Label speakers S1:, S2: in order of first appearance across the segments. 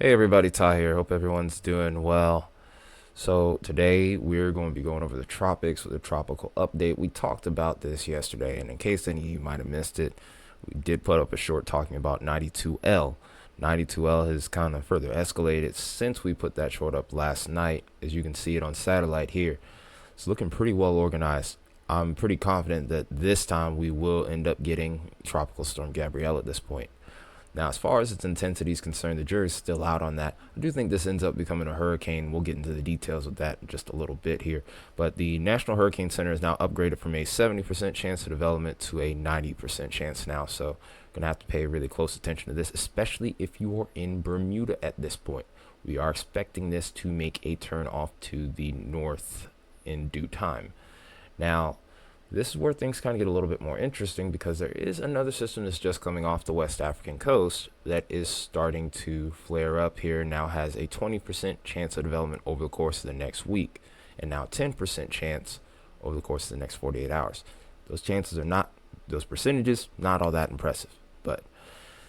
S1: Hey everybody, Ty here. Hope everyone's doing well. So today we're going to be going over the tropics with a tropical update. We talked about this yesterday, and in case any of you might have missed it, we did put up a short talking about 92L. 92L has kind of further escalated since we put that short up last night. As you can see it on satellite here, it's looking pretty well organized. I'm pretty confident that this time we will end up getting Tropical Storm Gabrielle at this point. Now, as far as its intensity is concerned, the jury's still out on that. I do think this ends up becoming a hurricane. We'll get into the details of that in just a little bit here. But the National Hurricane Center is now upgraded from a 70% chance of development to a 90% chance now. So, going to have to pay really close attention to this, especially if you are in Bermuda at this point. We are expecting this to make a turn off to the north in due time. Now, this is where things kind of get a little bit more interesting because there is another system that's just coming off the West African coast that is starting to flare up here. Now has a 20% chance of development over the course of the next week, and now 10% chance over the course of the next 48 hours. Those percentages, not all that impressive, but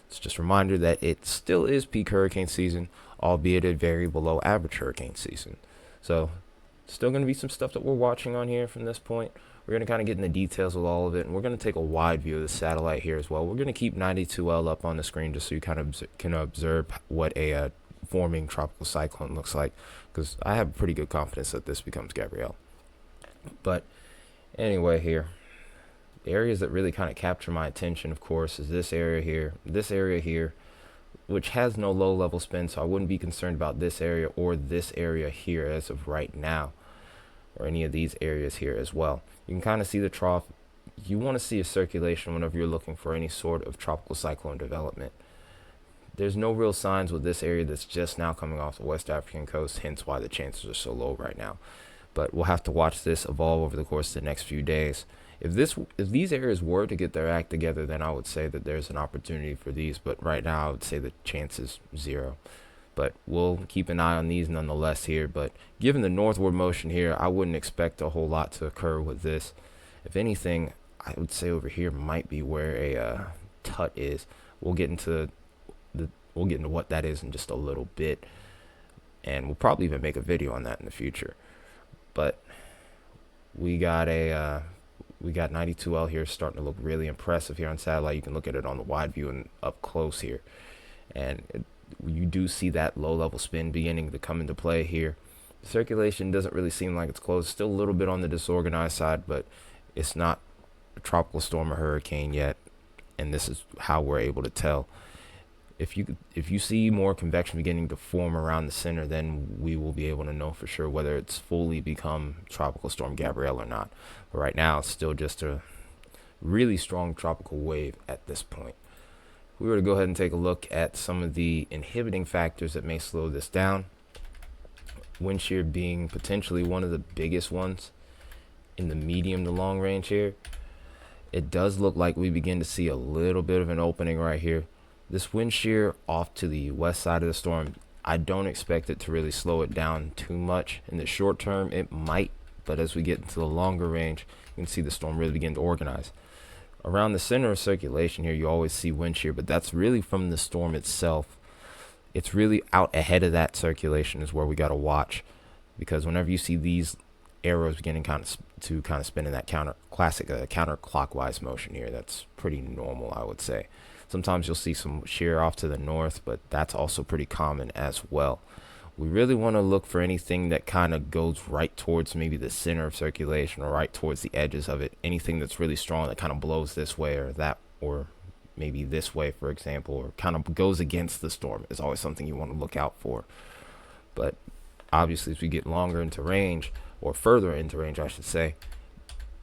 S1: it's just a reminder that it still is peak hurricane season, albeit a very below average hurricane season. So, still going to be some stuff that we're watching on here from this point. We're going to kind of get in the details with all of it, and we're going to take a wide view of the satellite here as well. We're going to keep 92L up on the screen just so you kind of can observe what a forming tropical cyclone looks like, because I have pretty good confidence that this becomes Gabrielle. But anyway, here, the areas that really kind of capture my attention, of course, is this area here, which has no low-level spin, so I wouldn't be concerned about this area or this area here as of right now, or any of these areas here as well. You can kind of see the trough. You want to see a circulation whenever you're looking for any sort of tropical cyclone development. There's no real signs with this area that's just now coming off the West African coast, hence why the chances are so low right now. But we'll have to watch this evolve over the course of the next few days. If these areas were to get their act together, then I would say that there's an opportunity for these. But right now, I would say the chance is zero. But we'll keep an eye on these nonetheless here. But given the northward motion here, I wouldn't expect a whole lot to occur with this. If anything, I would say over here might be where a tut is. We'll get into what that is in just a little bit, and we'll probably even make a video on that in the future. But we got 92L here starting to look really impressive here on satellite. You can look at it on the wide view and up close here, and you do see that low-level spin beginning to come into play here. The circulation doesn't really seem like it's closed. Still a little bit on the disorganized side, but it's not a tropical storm or hurricane yet, and this is how we're able to tell. If you see more convection beginning to form around the center, then we will be able to know for sure whether it's fully become Tropical Storm Gabrielle or not. But right now, it's still just a really strong tropical wave at this point. If we were to go ahead and take a look at some of the inhibiting factors that may slow this down, wind shear being potentially one of the biggest ones in the medium to long range here. It does look like we begin to see a little bit of an opening right here. This wind shear off to the west side of the storm, I don't expect it to really slow it down too much. In the short term, it might, but as we get into the longer range, you can see the storm really begin to organize. Around the center of circulation here, you always see wind shear, but that's really from the storm itself. It's really out ahead of that circulation is where we got to watch, because whenever you see these arrows beginning to spin in that counterclockwise motion here, that's pretty normal, I would say. Sometimes you'll see some shear off to the north, but that's also pretty common as well. We really want to look for anything that kind of goes right towards maybe the center of circulation or right towards the edges of it. Anything that's really strong that kind of blows this way or that, or maybe this way, for example, or kind of goes against the storm is always something you want to look out for. But obviously, as we get longer into range, or further into range, I should say,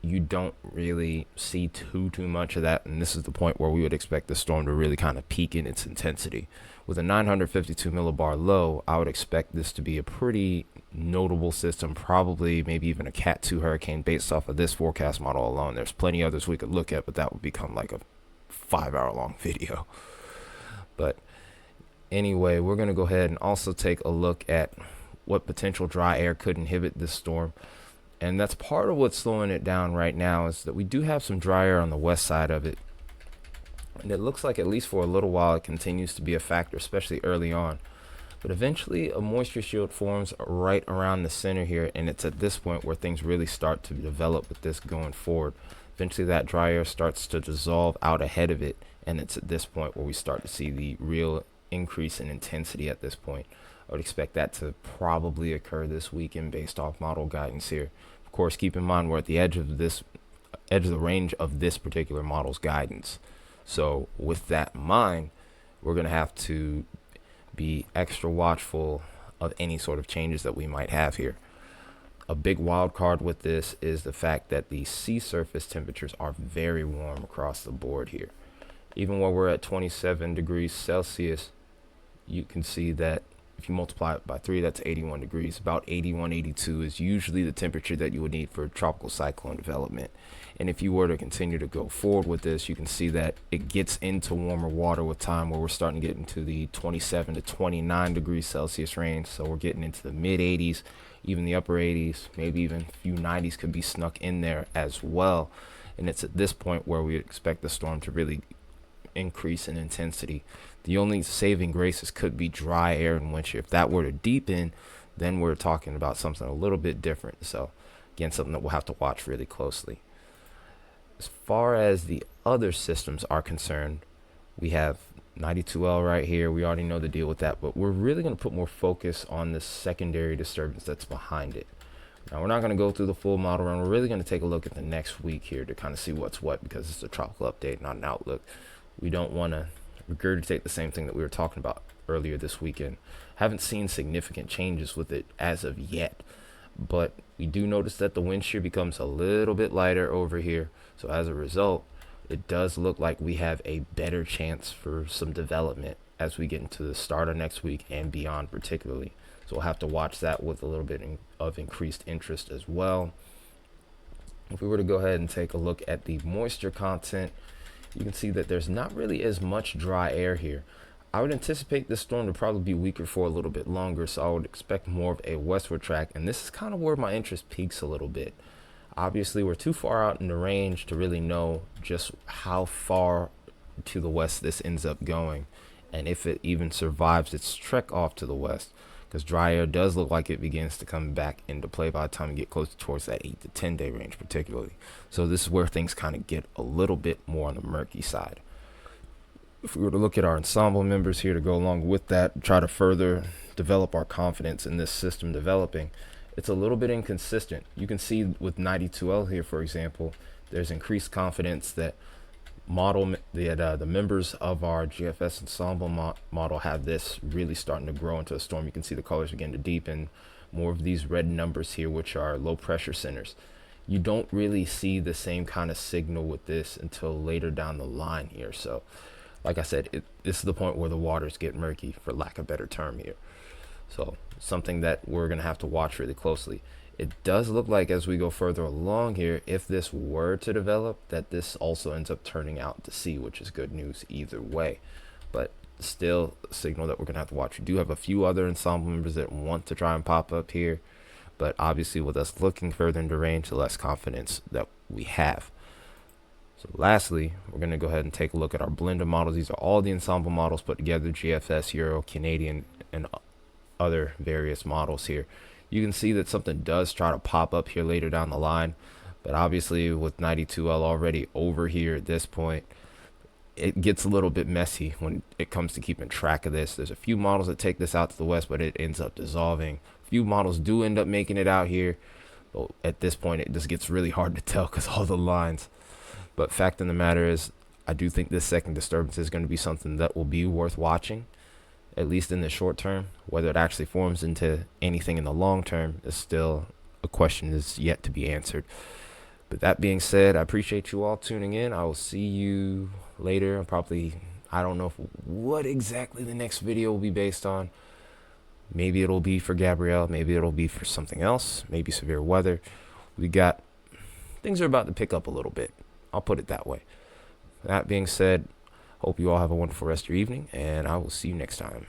S1: you don't really see too much of that, and this is the point where we would expect the storm to really kind of peak in its intensity. With a 952 millibar low, I would expect this to be a pretty notable system, probably maybe even a Cat 2 hurricane based off of this forecast model alone. There's plenty others we could look at, but that would become like a 5-hour long video. But anyway, we're going to go ahead and also take a look at what potential dry air could inhibit this storm. And that's part of what's slowing it down right now, is that we do have some dry air on the west side of it. And it looks like, at least for a little while, it continues to be a factor, especially early on. But eventually, a moisture shield forms right around the center here, and it's at this point where things really start to develop with this going forward. Eventually, that dry air starts to dissolve out ahead of it, and it's at this point where we start to see the real increase in intensity at this point. I would expect that to probably occur this weekend based off model guidance here. Of course, keep in mind we're at the edge of the range of this particular model's guidance. So with that in mind, we're going to have to be extra watchful of any sort of changes that we might have here. A big wild card with this is the fact that the sea surface temperatures are very warm across the board here. Even while we're at 27 degrees Celsius, you can see that if you multiply it by 3, that's 81 degrees. About 81, 82 is usually the temperature that you would need for tropical cyclone development. And if you were to continue to go forward with this, you can see that it gets into warmer water with time, where we're starting to get into the 27 to 29 degrees Celsius range. So we're getting into the mid 80s, even the upper 80s, maybe even a few 90s could be snuck in there as well. And it's at this point where we expect the storm to really increase in intensity. The only saving graces could be dry air and wind shear. If that were to deepen, then we're talking about something a little bit different. So again, something that we'll have to watch really closely. As far as the other systems are concerned, we have 92L right here. We already know the deal with that, but we're really going to put more focus on the secondary disturbance that's behind it. Now, we're not going to go through the full model run. We're really going to take a look at the next week here to kind of see what's what, because it's a tropical update, not an outlook. We don't want to regurgitate the same thing that we were talking about earlier this weekend. Haven't seen significant changes with it as of yet, but we do notice that the wind shear becomes a little bit lighter over here. So as a result, it does look like we have a better chance for some development as we get into the start of next week and beyond particularly. So we'll have to watch that with a little bit of increased interest as well. If we were to go ahead and take a look at the moisture content, you can see that there's not really as much dry air here. I would anticipate this storm to probably be weaker for a little bit longer, so I would expect more of a westward track, and this is kind of where my interest peaks a little bit. Obviously, we're too far out in the range to really know just how far to the west this ends up going, and if it even survives its trek off to the west, because dry air does look like it begins to come back into play by the time you get closer towards that 8 to 10 day range particularly. So this is where things kind of get a little bit more on the murky side. If we were to look at our ensemble members here to go along with that, try to further develop our confidence in this system developing, it's a little bit inconsistent. You can see with 92L here, for example, there's increased confidence that the members of our GFS ensemble model have this really starting to grow into a storm. You can see the colors begin to deepen, more of these red numbers here, which are low pressure centers. You don't really see the same kind of signal with this until later down the line here. So like I said, this is the point where the waters get murky, for lack of a better term here. So something that we're going to have to watch really closely. It does look like as we go further along here, if this were to develop, that this also ends up turning out to sea, which is good news either way. But still a signal that we're going to have to watch. We do have a few other ensemble members that want to try and pop up here, but obviously with us looking further into range, the less confidence that we have. So lastly, we're going to go ahead and take a look at our blender models. These are all the ensemble models put together, GFS, Euro, Canadian, and other various models here. You can see that something does try to pop up here later down the line, but obviously with 92L already over here at this point, it gets a little bit messy when it comes to keeping track of this. There's a few models that take this out to the west, but it ends up dissolving. A few models do end up making it out here, but at this point it just gets really hard to tell because all the lines. But fact of the matter is, I do think this second disturbance is going to be something that will be worth watching, at least in the short term. Whether it actually forms into anything in the long term is still a question is yet to be answered. But that being said, I appreciate you all tuning in. I will see you later. I don't know what exactly the next video will be based on. Maybe it'll be for Gabrielle. Maybe it'll be for something else. Maybe severe weather. Things are about to pick up a little bit. I'll put it that way. That being said, hope you all have a wonderful rest of your evening, and I will see you next time.